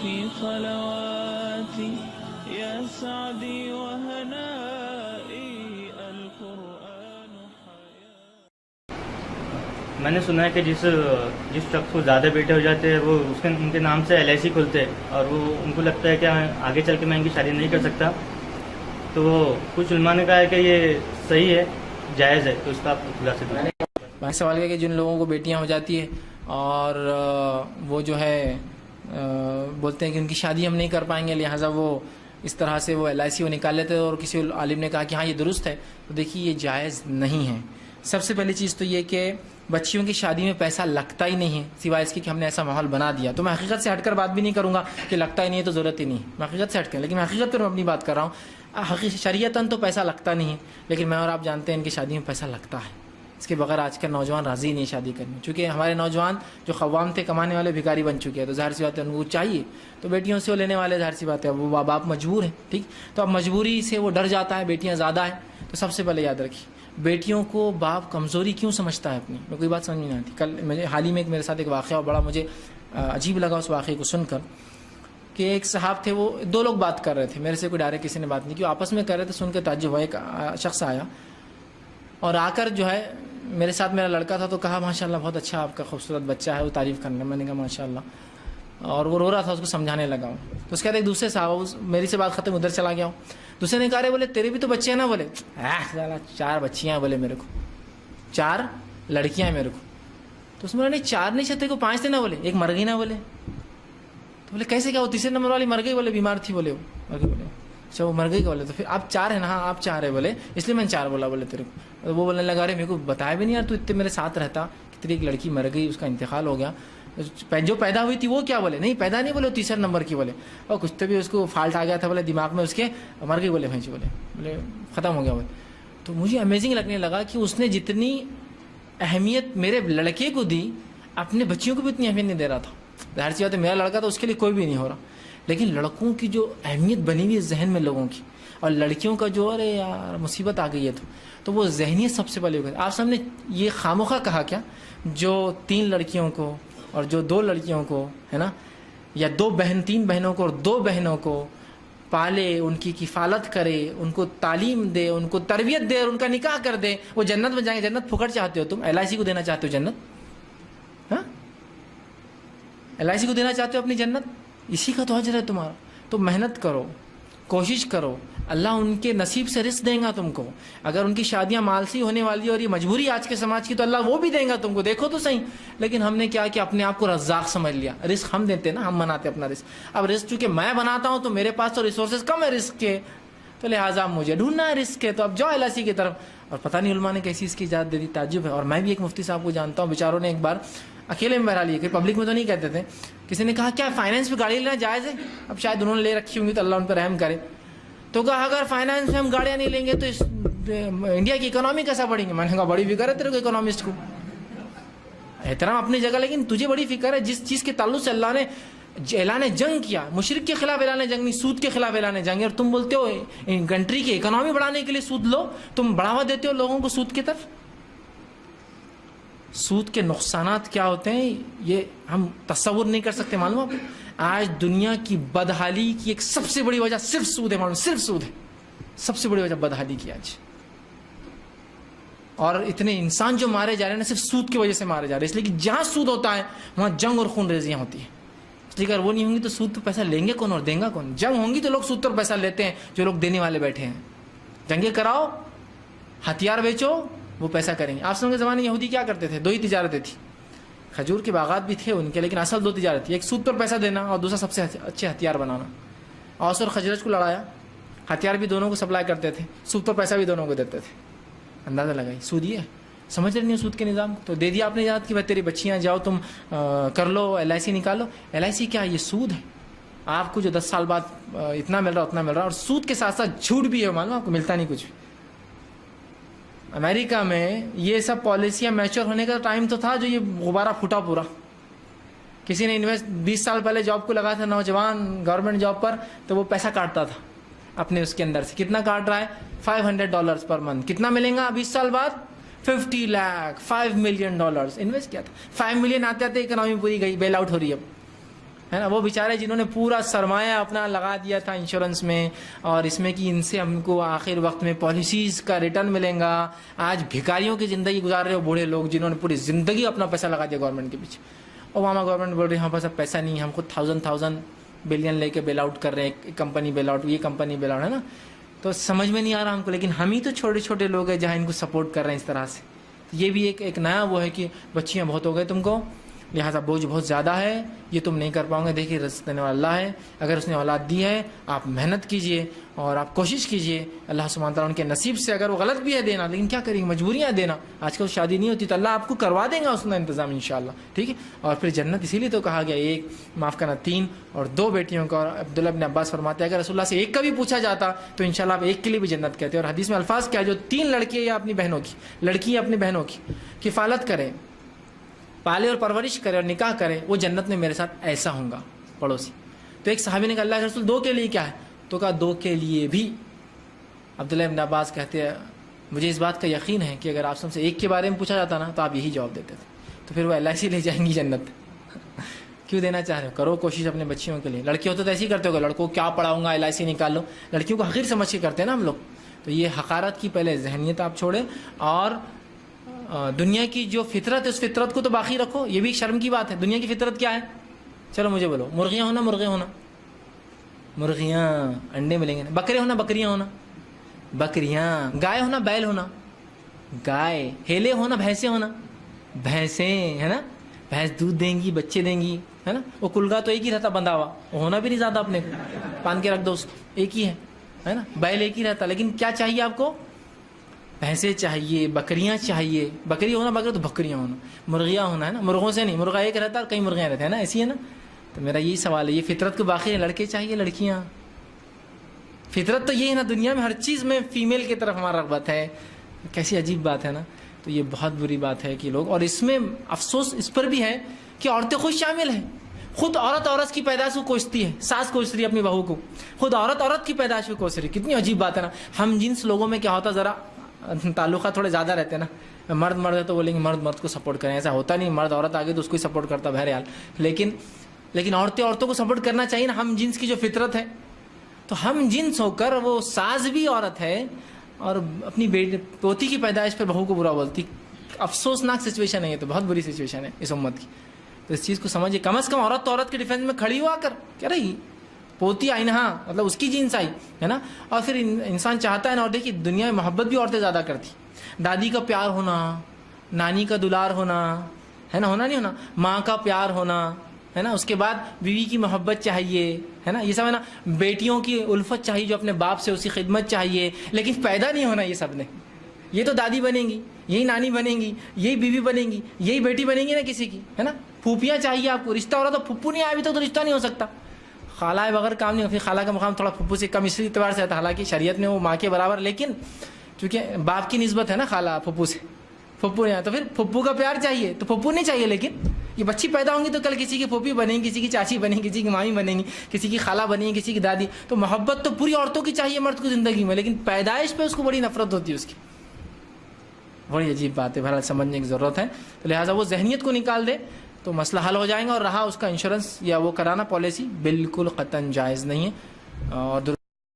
في خلواتي يا سعدي وهنائي القرآن حياتي. میں نے سنا ہے کہ جس شخص کو زیادہ بیٹے ہو جاتے ہیں وہ ان کے نام سے LIC کھلتے ہیں اور وہ ان کو لگتا ہے کہ آگے چل کے میں ان کی شادی نہیں کر سکتا. تو کچھ علماء نے کہا ہے کہ یہ صحیح ہے, جائز ہے, تو اس کا آپ خلاصہ دیں. میں سوال کیا کہ جن لوگوں کو بیٹیاں ہو جاتی ہیں اور وہ جو ہے بولتے ہیں کہ ان کی شادی ہم نہیں کر پائیں گے, لہٰذا وہ اس طرح سے وہ LIC وہ نکال لیتے ہیں, اور کسی عالم نے کہا کہ ہاں یہ درست ہے, تو دیکھیے یہ جائز نہیں ہے. سب سے پہلی چیز تو یہ کہ بچیوں کی شادی میں پیسہ لگتا ہی نہیں ہے, سوائے اس کے کہ ہم نے ایسا ماحول بنا دیا. تو میں حقیقت سے ہٹ کر بات بھی نہیں کروں گا کہ لگتا ہی نہیں ہے تو ضرورت ہی نہیں ہے, میں حقیقت سے ہٹ کر, لیکن میں حقیقت پر اپنی بات کر رہا ہوں. شریعتاً تو پیسہ لگتا نہیں ہے, لیکن میں اور آپ جانتے ہیں ان کی شادی میں پیسہ لگتا ہے. اس کے بغیر آج کل نوجوان راضی نہیں شادی کرنے, چونکہ ہمارے نوجوان جو خوام تھے کمانے والے بھکاری بن چکے ہیں, تو ظاہر سی بات ہے ان کو چاہیے, تو بیٹیوں سے وہ لینے والے ظاہر سی بات ہے وہ باپ مجبور ہیں. ٹھیک, تو اب مجبوری سے وہ ڈر جاتا ہے, بیٹیاں زیادہ ہیں. تو سب سے پہلے یاد رکھیے بیٹیوں کو باپ کمزوری کیوں سمجھتا ہے اپنی, میں کوئی بات سمجھ نہیں آتی. کل مجھے حال ہی میں میرے ساتھ ایک واقعہ بڑا مجھے عجیب لگا اس واقعے کو سن کر, کہ ایک صاحب تھے, وہ دو لوگ بات کر رہے تھے, میرے سے کوئی ڈائریکٹ کسی نے بات نہیں کی, آپس میں کر رہے تھے. سن کے تعجب ہوا, ایک شخص آیا اور آ کر جو ہے میرے ساتھ میرا لڑکا تھا, تو کہا ماشاءاللہ بہت اچھا آپ کا خوبصورت بچہ ہے, وہ تعریف کرنے. میں نے کہا ماشاءاللہ, اور وہ رو رہا تھا, اس کو سمجھانے لگا ہوں. تو اس کے بعد ایک دوسرے صاحب, میری سے بات ختم, ادھر چلا گیا ہوں. دوسرے نے کہا رہے بولے تیرے بھی تو بچے ہیں نا, بولے 4 بچیاں ہیں, بولے میرے کو 4 لڑکیاں ہیں میرے کو. تو اس میں نہیں 4 نہیں چاہتے کو 5 تھے نا, بولے ایک مر گئی نا, بولے. تو بولے کیسے کیا, وہ تیسرے نمبر والی مر گئی, بولے بیمار تھی, بولے وہ مر گئی. بولے اچھا وہ مر گئی, بولے تو پھر آپ 4 ہیں نا, ہاں آپ 4 ہیں, بولے اس لیے میں 4 بولا, بولے تیرے کو. وہ بولنے لگا رہے میرے کو بتایا بھی نہیں یار, تو اتنے میرے ساتھ رہتا کہ تیری ایک لڑکی مر گئی, اس کا انتقال ہو گیا, جو پیدا ہوئی تھی وہ کیا, بولے نہیں پیدا نہیں, بولے وہ تیسرے نمبر کی, بولے اور کچھ تو بھی اس کو فالٹ آ گیا تھا, بولے دماغ میں اس کے, مر گئی, بولے بھینچ, بولے ختم ہو گیا, بولے. تو مجھے امیزنگ لگنے لگا کہ اس نے جتنی اہمیت میرے لڑکے کو دی, اپنے بچیوں کو بھی اتنی اہمیت نہیں دے رہا تھا. ظاہر سی بات ہے میرا لڑکا تو اس کے لیے کوئی بھی نہیں ہو رہا, لیکن لڑکوں کی جو اہمیت بنی ہوئی ہے ذہن میں لوگوں کی, اور لڑکیوں کا جو ارے یار مصیبت آ گئی ہے, تو وہ ذہنیت سب سے پہلے ہو گئی. آپ سب نے یہ خاموخواہ کہا کیا, جو 3 لڑکیوں کو اور جو 2 لڑکیوں کو ہے نا, یا 3 بہنوں کو اور 2 بہنوں کو پالے, ان کی کفالت کرے, ان کو تعلیم دے, ان کو تربیت دے, اور ان کا نکاح کر دے, وہ جنت میں جائیں گے. جنت پھکڑ چاہتے ہو تم, LIC کو دینا چاہتے ہو جنت, ہاں LIC کو دینا چاہتے ہو اپنی جنت, اسی کا تو اجر ہے تمہارا. تو محنت کرو, کوشش کرو, اللہ ان کے نصیب سے رزق دیں گا تم کو. اگر ان کی شادیاں مالسی ہونے والی اور یہ مجبوری آج کے سماج کی, تو اللہ وہ بھی دیں گا تم کو, دیکھو تو صحیح. لیکن ہم نے کیا کہ اپنے آپ کو رزاق سمجھ لیا, رزق ہم دیتے نا, ہم بناتے اپنا رزق. اب رزق چونکہ میں بناتا ہوں تو میرے پاس تو ریسورسز کم ہے رزق کے, تو لہٰذا مجھے ڈھونڈنا ہے رزق کے, تو اب جاؤ LIC کی طرف. اور پتہ نہیں علماء نے کیسی اس کی اجازت دے دی, تعجب ہے. اور میں بھی ایک مفتی صاحب کو جانتا ہوں, بیچاروں نے ایک بار اکیلے میں بہرحال, کہ پبلک میں تو نہیں کہتے تھے, کسی نے کہا کیا فائنینس پہ گاڑی لینا جائز ہے. اب شاید انہوں نے لے رکھی ہوں گی, تو اللہ ان پر رحم کرے. تو کہا اگر فائنینس میں ہم گاڑیاں نہیں لیں گے تو انڈیا کی اکنامی کیسا بڑھیں گے. میں نے کہا بڑی فکر ہے تیرے کو اکنامسٹ کو, احترام اپنی جگہ, لیکن تجھے بڑی فکر ہے جس چیز کے تعلق سے اللہ نے اعلان جنگ کیا, مشرک کے خلاف اعلان جنگ نہیں, سود کے خلاف اعلان جنگ ہے, اور تم بولتے ہو کنٹری کی اکنامی بڑھانے کے لیے سود لو. تم بڑھاوا دیتے ہو لوگوں کو سود کی طرف. سود کے نقصانات کیا ہوتے ہیں یہ ہم تصور نہیں کر سکتے. معلوم آپ آج دنیا کی بدحالی کی ایک سب سے بڑی وجہ صرف سود ہے. معلوم صرف سود ہے سب سے بڑی وجہ بدحالی کی آج. اور اتنے انسان جو مارے جا رہے ہیں صرف سود کی وجہ سے مارے جا رہے ہیں, اس لیے کہ جہاں سود ہوتا ہے وہاں جنگ اور خون ریزیاں ہوتی ہیں. اس لیے اگر وہ نہیں ہوں گی تو سود پر پیسہ لیں گے کون اور دیں گا کون. جنگ ہوں گی تو لوگ سود پر پیسہ لیتے ہیں, جو لوگ دینے والے بیٹھے ہیں. جنگیں کراؤ, ہتھیار بیچو, وہ پیسہ کریں گے. آپ سب کے زمانے میں یہودی کیا کرتے تھے, 2 ہی تجارتیں تھی. کھجور کے باغات بھی تھے ان کے, لیکن اصل 2 تجارت تھی. ایک سود پر پیسہ دینا اور دوسرا سب سے اچھے ہتھیار بنانا. اوس اور خزرج کو لڑایا, ہتھیار بھی دونوں کو سپلائی کرتے تھے, سود پر پیسہ بھی دونوں کو دیتے تھے. اندازہ لگائی سود یہ ہے. سمجھ رہے نہیں سود کے نظام کو, تو دے دیا آپ نے یاد کہ بھائی تیری بچیاں جاؤ تم کر لو LIC نکالو. LIC کیا, یہ سود ہے. آپ کو جو 10 سال بعد اتنا مل رہا اتنا مل رہا, اور سود کے ساتھ ساتھ جھوٹ بھی ہے. معلوم آپ کو ملتا نہیں کچھ بھی. امریکہ میں یہ سب پالیسیاں میچور ہونے کا ٹائم تو تھا جو یہ غبارہ پھوٹا پورا. کسی نے 20 سال پہلے جاب کو لگا تھا نوجوان گورنمنٹ جاب پر, تو وہ پیسہ کاٹتا تھا اپنے اس کے اندر سے. کتنا کاٹ رہا ہے, $500 پر منتھ. کتنا ملیں گا 20 سال بعد, 50 لاکھ $5 ملین انویسٹ کیا تھا. 5 ملین آتے آتے اکنامی پوری گئی, بیل آؤٹ ہو رہی ہے اب, ہے نا. وہ بیچارے جنہوں نے پورا سرمایہ اپنا لگا دیا تھا انشورنس میں اور اس میں کہ ان سے ہم کو آخر وقت میں پالیسیز کا ریٹرن ملیں گا. آج بھکاریوں کی زندگی گزار رہے ہو بوڑھے لوگ جنہوں نے پوری زندگی اپنا پیسہ لگا دیا گورنمنٹ کے پیچھے. اوباما گورنمنٹ بول رہی ہے ہمارے پاس اب پیسہ نہیں ہے, ہم خود 1000 بلین لے کے بیل آؤٹ کر رہے ہیں, ایک کمپنی بیل آؤٹ, یہ کمپنی بیل آؤٹ, ہے نا. تو سمجھ میں نہیں آ رہا ہم کو, لیکن ہم ہی تو چھوٹے چھوٹے لوگ ہیں جہاں ان کو سپورٹ کر رہے ہیں اس طرح سے. یہ بھی ایک نیا وہ ہے کہ بچیاں بہت ہو گئے تم کو, لہٰذا بوجھ بہت زیادہ ہے, یہ تم نہیں کر پاؤ گے. دیکھیے رزق دینے والا اللہ ہے, اگر اس نے اولاد دی ہے آپ محنت کیجئے اور آپ کوشش کیجئے. اللہ سبحانہ تعالیٰ ان کے نصیب سے, اگر وہ غلط بھی ہے دینا, لیکن کیا کریں گے, مجبوریاں دینا. آج کل شادی نہیں ہوتی تو اللہ آپ کو کروا دے گا اس کا انتظام انشاءاللہ, ٹھیک ہے. اور پھر جنت اسی لیے تو کہا گیا ایک معاف کرنا 3 اور 2 بیٹیوں کا. اور عبداللہ بن عباس فرماتے ہیں اگر رسول اللہ سے ایک کا بھی پوچھا جاتا تو انشاءاللہ آپ ایک کے لیے بھی جنت کہتے ہیں. اور حدیث میں الفاظ کیا, جو 3 لڑکیاں یا اپنی بہنوں کی, لڑکی اپنی بہنوں کی کفالت کرے, پالے اور پرورش کرے اور نکاح کرے, وہ جنت میں میرے ساتھ ایسا ہوں گا پڑوسی. تو ایک صحابی نے کہا اللہ کے رسول 2 کے لیے کیا ہے, تو کہا 2 کے لیے بھی. عبداللہ ابن عباس کہتے ہیں مجھے اس بات کا یقین ہے کہ اگر آپ سب سے ایک کے بارے میں پوچھا جاتا نا تو آپ یہی جواب دیتے تھے. تو پھر وہ LIC لے جائیں گی جنت. کیوں دینا چاہ رہے ہو, کرو کوشش اپنے بچیوں کے لیے. لڑکی ہوتے تو ایسے ہی کرتے ہو, لڑکوں کیا پڑھاؤں گا LIC نکال لو. لڑکیوں کو حقیر سمجھ کے کرتے ہیں نا ہم لوگ. تو یہ حقارت کی پہلے ذہنیت آپ چھوڑیں اور دنیا کی جو فطرت ہے اس فطرت کو تو باقی رکھو. یہ بھی ایک شرم کی بات ہے. دنیا کی فطرت کیا ہے, چلو مجھے بولو, مرغیاں ہونا, مرغیاں انڈے ملیں گے. بکرے ہونا, بکریاں ہونا, بکریاں. گائے ہونا, بیل ہونا, گائے. ہیلے ہونا, بھینسیں ہونا, بھینسیں, ہے نا. بھینس دودھ دیں گی, بچے دیں گی, ہے نا. وہ کلگا تو ایک ہی رہتا بندھا ہوا, وہ ہونا بھی نہیں زیادہ, اپنے باندھ کے رکھ دو اس کو, ایک ہی ہے نا. بیل ایک ہی رہتا, لیکن کیا چاہیے آپ کو, بھینسیں چاہیے, بکریاں چاہیے. بکری ہونا, بکرے تو بکریاں ہونا. مرغیاں ہونا, ہے نا. مرغوں سے نہیں, مرغا ایک رہتا اور کئی مرغیاں رہتے ہیں نا, ایسی ہے نا. تو میرا یہی سوال ہے, یہ فطرت کو باقی ہے, لڑکے چاہیے, لڑکیاں. فطرت تو یہ ہے نا, دنیا میں ہر چیز میں فیمیل کی طرف ہمارا رغبت ہے. کیسی عجیب بات ہے نا. تو یہ بہت بری بات ہے کہ لوگ, اور اس میں افسوس اس پر بھی ہے کہ عورتیں خود شامل ہیں. خود عورت کی پیدائش کو کوستی ہے, ساس کوس رہی ہے اپنی بہو کو, خود عورت کی پیدائش کو کوس رہی. کتنی عجیب بات ہے نا. ہم جنس لوگوں میں کیا ہوتا, ذرا تعلقات تھوڑے زیادہ رہتے ہیں نا. مرد ہے تو بولیں گے مرد کو سپورٹ کریں, ایسا ہوتا نہیں. مرد عورت آگے تو اس کو ہی سپورٹ کرتا بہرحال. لیکن عورتوں کو سپورٹ کرنا چاہیے نا. ہم جنس کی جو فطرت ہے, تو ہم جنس ہو کر وہ ساز بھی عورت ہے اور اپنی پوتی کی پیدائش پر بہو کو برا بولتی. افسوسناک سچویشن ہے یہ, تو بہت بری سچویشن ہے اس امت کی. تو اس چیز کو سمجھیے, کم از کم عورت تو عورت کے ڈیفینس میں کھڑی ہوا کر کیا رہی, پوتی آئی نا, ہاں مطلب اس کی جنس آئی, ہے نا. اور پھر انسان چاہتا ہے نا. اور دیکھیے دنیا میں محبت بھی عورتیں زیادہ کرتی. دادی کا پیار ہونا, نانی کا دلار ہونا, ہے نا, ہونا نہیں ہونا, ماں کا پیار ہونا, ہے نا. اس کے بعد بیوی کی محبت چاہیے, ہے نا, یہ سب ہے نا. بیٹیوں کی الفت چاہیے جو اپنے باپ سے اس کی خدمت چاہیے. لیکن پیدا نہیں ہونا یہ سب نے. یہ تو دادی بنیں گی, یہی نانی بنیں گی, یہی بیوی بنیں گی, یہی بیٹی بنیں گی نا کسی کی, ہے نا. پھوپھیاں چاہیے آپ کو. رشتہ ہو رہا تو پھپھو نہیں آیا ابھی تک تو رشتہ نہیں ہو سکتا. خالہ بغیر کام نہیں. پھر خالہ کا مقام تھوڑا پھپھو سے کم اس اعتبار سے آتا, حالانکہ شریعت میں وہ ماں کے برابر, لیکن چونکہ باپ کی نسبت ہے نا خالہ پھپھو سے, پھپھو نہیں آیا تو پھر پھپھو کا پیار چاہیے. تو پھپھو نہیں چاہیے, لیکن یہ بچی پیدا ہوں گی تو کل کسی کی پھوپھی بنیں گی, کسی کی چاچی بنیں گی, کسی کی مامی بنیں گی, کسی کی خالہ بنیں گی, کسی کی دادی. تو محبت تو پوری عورتوں کی چاہیے مرد کو زندگی میں, لیکن پیدائش پہ اس کو بڑی نفرت ہوتی ہے اس کی. بڑی عجیب بات ہے, بہرحال سمجھنے کی ضرورت ہے. تو لہٰذا وہ ذہنیت کو نکال دے تو مسئلہ حل ہو جائے گا. اور رہا اس کا انشورنس یا وہ کرانا پالیسی, بالکل قطعاً جائز نہیں ہے. اور